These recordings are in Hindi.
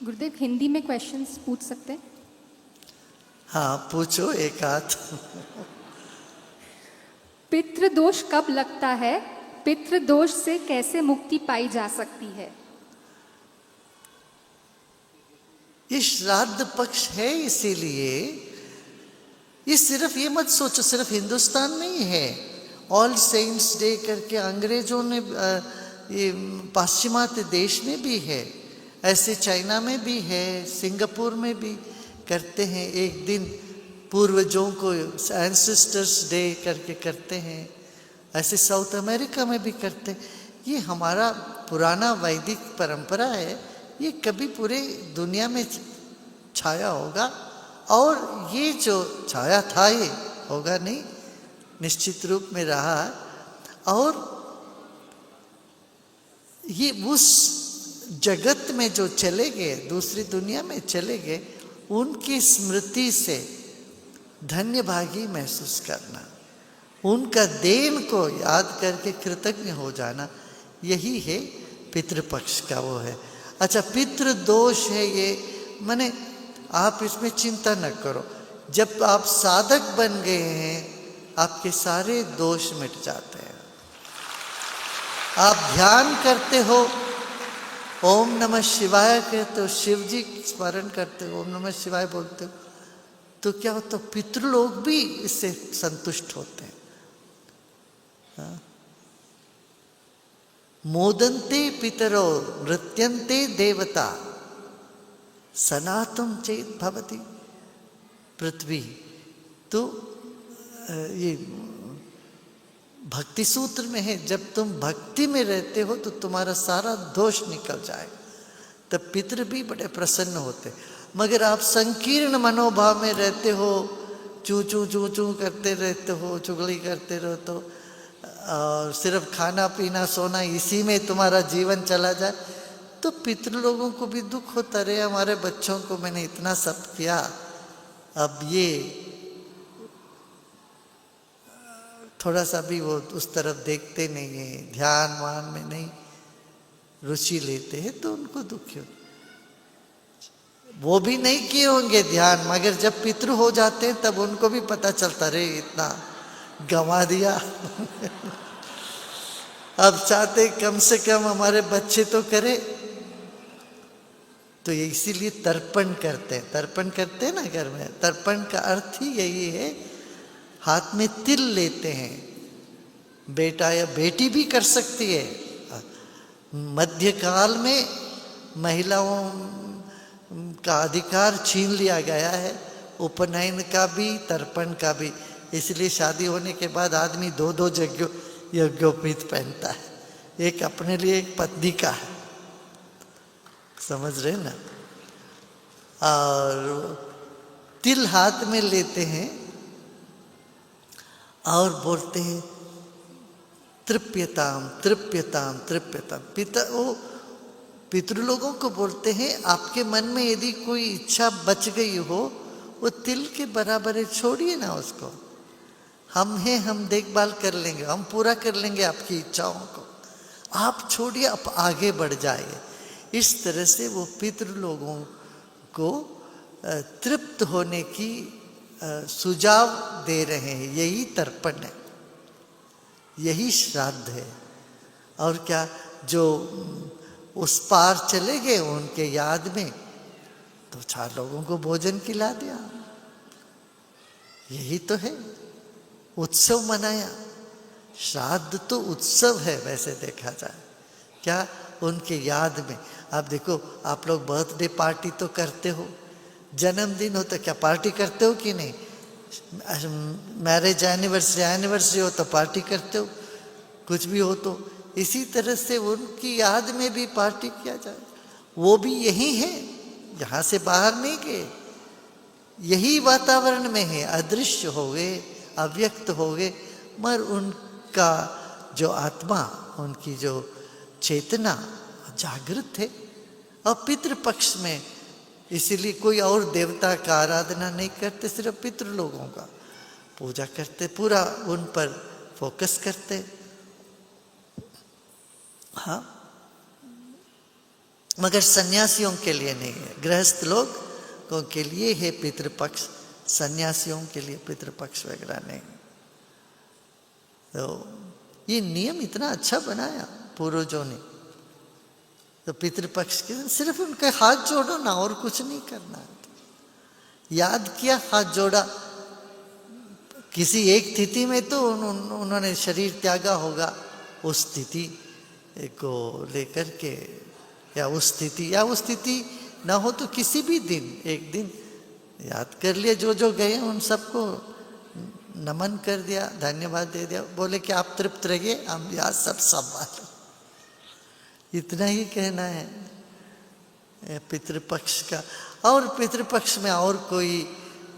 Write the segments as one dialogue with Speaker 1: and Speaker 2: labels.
Speaker 1: गुरुदेव, हिंदी में क्वेश्चंस पूछ सकते हैं?
Speaker 2: हाँ पूछो एक आध।
Speaker 1: पितृदोष कब लगता है? पितृदोष से कैसे मुक्ति पाई जा सकती है?
Speaker 2: ये श्राद्ध पक्ष है, इसीलिए ये सिर्फ ये मत सोचो सिर्फ हिंदुस्तान में ही है। ऑल सेंट्स डे करके अंग्रेजों ने ये पाश्चिमात्य देश में भी है, ऐसे चाइना में भी है, सिंगापुर में भी करते हैं। एक दिन पूर्वजों को एंसेस्टर्स डे करके करते हैं, ऐसे साउथ अमेरिका में भी करते हैं। ये हमारा पुराना वैदिक परंपरा है, ये कभी पूरे दुनिया में छाया होगा। और ये जो छाया था ये होगा नहीं, निश्चित रूप में रहा। और ये उस जगत में जो चले गए, दूसरी दुनिया में चले गए, उनकी स्मृति से धन्यभागी महसूस करना, उनका देन को याद करके कृतज्ञ हो जाना, यही है पितृपक्ष का वो है। अच्छा, पितृदोष है ये, माने आप इसमें चिंता न करो। जब आप साधक बन गए हैं, आपके सारे दोष मिट जाते हैं। आप ध्यान करते हो, ओम नमः शिवाय कहते हो, शिव जी स्मरण करते हो, ओम नमः शिवाय बोलते हो, तो क्या होता, तो पितृलोक भी इससे संतुष्ट होते हैं। हाँ? मोदन्ते पितरो नृत्यन्ते देवता सनातन चेत भवति पृथ्वी। तो ये भक्ति सूत्र में है, जब तुम भक्ति में रहते हो तो तुम्हारा सारा दोष निकल जाएगा, तब पितृ भी बड़े प्रसन्न होते। मगर आप संकीर्ण मनोभाव में रहते हो, चू चू चू चू करते रहते हो, चुगली करते रहते हो, और सिर्फ खाना पीना सोना इसी में तुम्हारा जीवन चला जाए, तो पितृ लोगों को भी दुख होता रहे, हमारे बच्चों को मैंने इतना सब किया, अब ये थोड़ा सा भी वो उस तरफ देखते नहीं है, ध्यान वान में नहीं रुचि लेते हैं, तो उनको दुख हो। वो भी नहीं किए होंगे ध्यान, मगर जब पितृ हो जाते हैं तब उनको भी पता चलता रे इतना गंवा दिया। अब चाहते कम से कम हमारे बच्चे तो करे, तो ये इसीलिए तर्पण करते हैं। तर्पण करते हैं ना घर में, तर्पण का अर्थ ही यही है, हाथ में तिल लेते हैं। बेटा या बेटी भी कर सकती है। मध्यकाल में महिलाओं का अधिकार छीन लिया गया है, उपनयन का भी तर्पण का भी। इसलिए शादी होने के बाद आदमी दो दो यज्ञोपवीत पहनता है, एक अपने लिए एक पत्नी का है, समझ रहे ना। और तिल हाथ में लेते हैं और बोलते हैं तृप्यताम तृप्यताम तृप्यताम। वो पितृ लोगों को बोलते हैं, आपके मन में यदि कोई इच्छा बच गई हो, वो तिल के बराबर है, छोड़िए ना उसको, हम हैं, हम देखभाल कर लेंगे, हम पूरा कर लेंगे आपकी इच्छाओं को, आप छोड़िए, आप आगे बढ़ जाइए। इस तरह से वो पितृ लोगों को तृप्त होने की सुझाव दे रहे हैं। यही तर्पण है, यही श्राद्ध है। और क्या, जो उस पार चले गए उनके याद में तो 4 लोगों को भोजन खिला दिया, यही तो है, उत्सव मनाया। श्राद्ध तो उत्सव है वैसे देखा जाए, क्या उनके याद में। आप देखो, आप लोग बर्थडे पार्टी तो करते हो, जन्मदिन हो तो क्या पार्टी करते हो कि नहीं, मैरिज एनिवर्सरी हो तो पार्टी करते हो, कुछ भी हो तो। इसी तरह से उनकी याद में भी पार्टी किया जाए। वो भी यही है, यहाँ से बाहर नहीं गए, यही वातावरण में है, अदृश्य हो गए, अव्यक्त हो गए, मगर उनका जो आत्मा, उनकी जो चेतना जागृत है। और पितृपक्ष में इसीलिए कोई और देवता का आराधना नहीं करते, सिर्फ पितृ लोगों का पूजा करते, पूरा उन पर फोकस करते। हाँ, मगर सन्यासियों के लिए नहीं है। गृहस्थ लोगों के लिए है पितृपक्ष, सन्यासियों के लिए पितृपक्ष वगैरह नहीं। तो ये नियम इतना अच्छा बनाया पूर्वजों ने। तो पितृपक्ष के सिर्फ उनके हाथ जोड़ो ना, और कुछ नहीं करना। याद किया, हाथ जोड़ा, किसी एक स्थिति में तो उन्होंने शरीर त्यागा होगा, उस स्थिति को लेकर के, या उस स्थिति ना हो तो किसी भी दिन एक दिन याद कर लिया, जो जो गए उन सबको नमन कर दिया, धन्यवाद दे दिया, बोले कि आप तृप्त रहिए, हम याद सब संभालो। इतना ही कहना है पितृपक्ष का। और पितृपक्ष में और कोई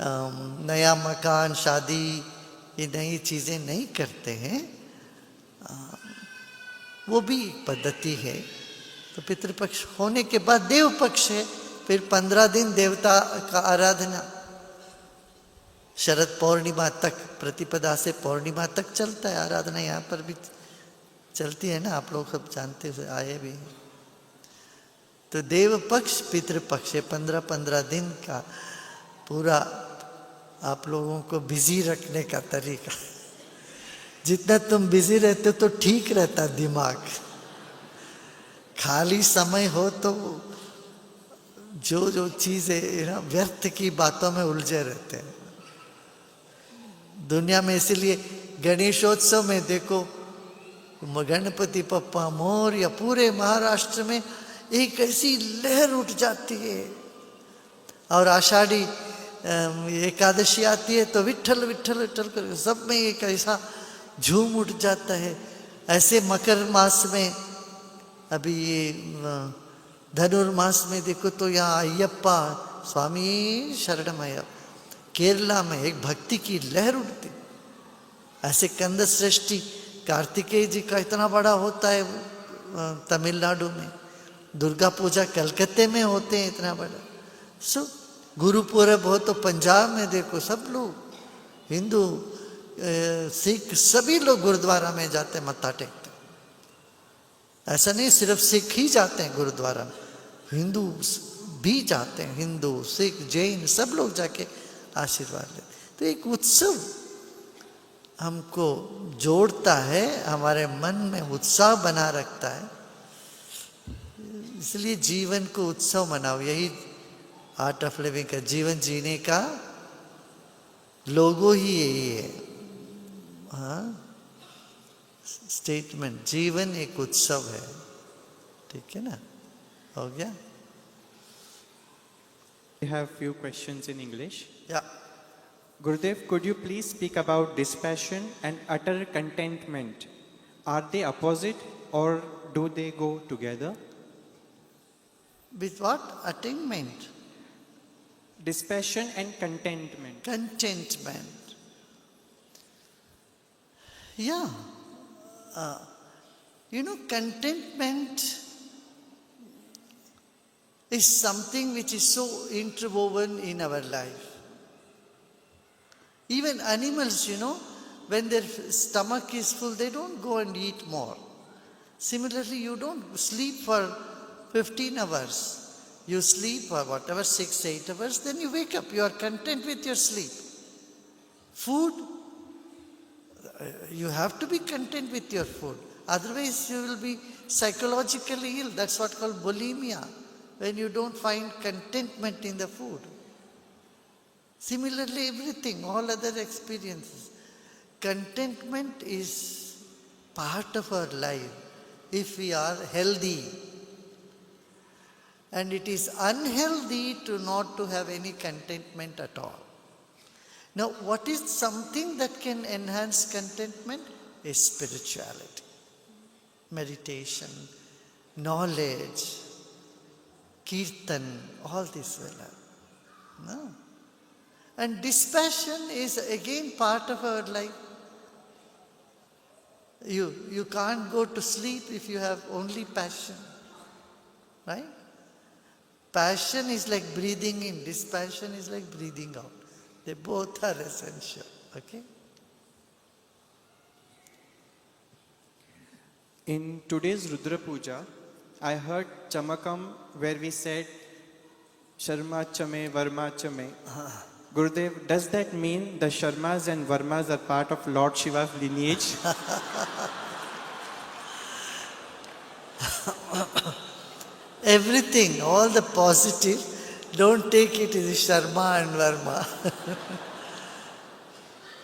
Speaker 2: नया मकान, शादी, ये नई चीज़ें नहीं करते हैं, वो भी पद्धति है। तो पितृपक्ष होने के बाद देव पक्ष है, फिर 15 दिन देवता का आराधना, शरद पौर्णिमा तक, प्रतिपदा से पौर्णिमा तक चलता है आराधना। यहाँ पर भी चलती है ना, आप लोग सब जानते हो, आए भी हैं। तो देव पक्ष पितृपक्ष है, 15-15 दिन का पूरा आप लोगों को बिजी रखने का तरीका। जितना तुम बिजी रहते हो तो ठीक रहता दिमाग। खाली समय हो तो जो चीजें ना व्यर्थ की बातों में उलझे रहते हैं दुनिया में। इसीलिए गणेशोत्सव में देखो, गणपति बप्पा मोरया, पूरे महाराष्ट्र में एक ऐसी लहर उठ जाती है। और आषाढ़ी एकादशी आती है तो विठ्ठल विठ्ठल विठ्ठल कर सब में एक ऐसा झूम उठ जाता है। ऐसे मकर मास में, अभी ये धनुर्मास में देखो तो यहाँ अय्यप्पा स्वामी शरणमय, केरला में एक भक्ति की लहर उठती। ऐसे कंद सृष्टि कार्तिकेय जी का इतना बड़ा होता है तमिलनाडु में, दुर्गा पूजा कलकत्ते में होते हैं इतना बड़ा। गुरु पूरब हो तो पंजाब में देखो, सब लोग हिंदू सिख सभी लोग गुरुद्वारा में जाते हैं, मत्था टेकते। ऐसा नहीं सिर्फ सिख ही जाते हैं गुरुद्वारा में, हिंदू भी जाते हैं, हिंदू सिख जैन सब लोग जाके आशीर्वाद लेते। तो एक उत्सव हमको जोड़ता है, हमारे मन में उत्साह बना रखता है। इसलिए जीवन को उत्सव मनाओ, यही आर्ट ऑफ लिविंग का, जीवन जीने का लोगो ही यही है। हाँ, स्टेटमेंट, जीवन एक उत्सव है। ठीक है ना, हो गया।
Speaker 3: We have few questions in English.
Speaker 2: Yeah.
Speaker 3: Gurudev, could you please speak about dispassion and utter contentment? Are they opposite or do they go together?
Speaker 2: With what? Attainment.
Speaker 3: Dispassion and contentment.
Speaker 2: Contentment. Yeah. Contentment is something which is so interwoven in our life. Even animals, when their stomach is full, they don't go and eat more. Similarly, you don't sleep for 15 hours. You sleep for whatever, 6-8 hours, then you wake up. You are content with your sleep. Food, you have to be content with your food. Otherwise, you will be psychologically ill. That's what called bulimia, when you don't find contentment in the food. Similarly, everything, all other experiences. Contentment is part of our life if we are healthy. And it is unhealthy not to have any contentment at all. Now, what is something that can enhance contentment? Is spirituality, meditation, knowledge, kirtan, all this will help. No? And dispassion is again part of our life. You can't go to sleep if you have only passion, right? Passion is like breathing in, dispassion is like breathing out. They both are essential, okay?
Speaker 3: In today's Rudra Puja, I heard Chamakam where we said Sharma Chame, Varma Chame. Gurudev, does that mean the Sharmas and Varmas are part of Lord Shiva's lineage?
Speaker 2: Everything, all the positive, don't take it as Sharma and Varma.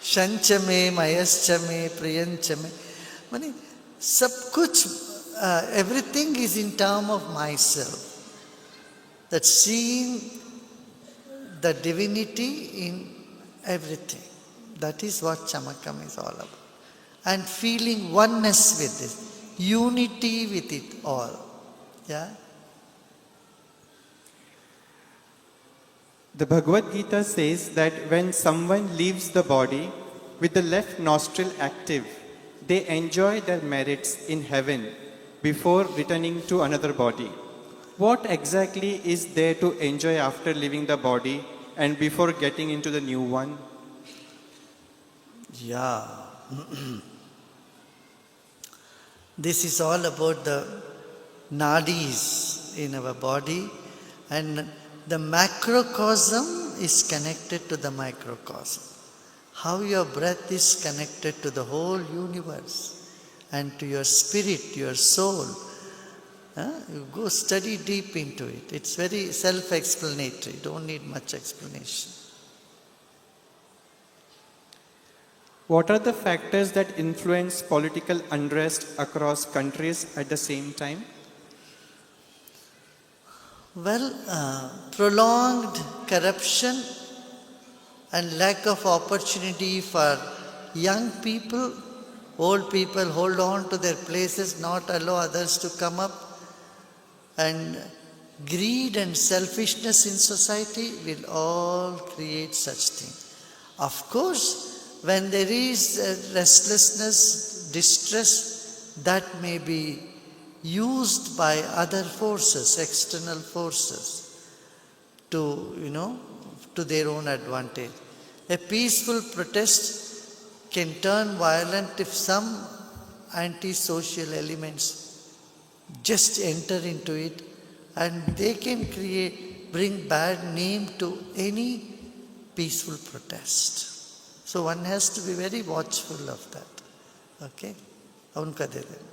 Speaker 2: Shanchame, Mayaschame, Priyanchame. Mani, sab kuch, everything is in term of myself. That seeing the divinity in everything. That is what Chamakam is all about. And feeling oneness with it, unity with it all. Yeah?
Speaker 3: The Bhagavad Gita says that when someone leaves the body with the left nostril active, they enjoy their merits in heaven before returning to another body. What exactly is there to enjoy after leaving the body and before getting into the new one?
Speaker 2: Yeah. This is all about the nadis in our body, and the macrocosm is connected to the microcosm. How your breath is connected to the whole universe and to your spirit, your soul. You go study deep into it. It's very self-explanatory. Don't need much explanation.
Speaker 3: What are the factors that influence political unrest across countries at the same time?
Speaker 2: Well, prolonged corruption and lack of opportunity for young people, old people hold on to their places, not allow others to come up, and greed and selfishness in society will all create such thing. Of course, when there is restlessness, distress, that may be used by other forces, external forces, to, to their own advantage. A peaceful protest can turn violent if some anti-social elements just enter into it, and they can bring bad name to any peaceful protest. So one has to be very watchful of that. Okay? Unka de den.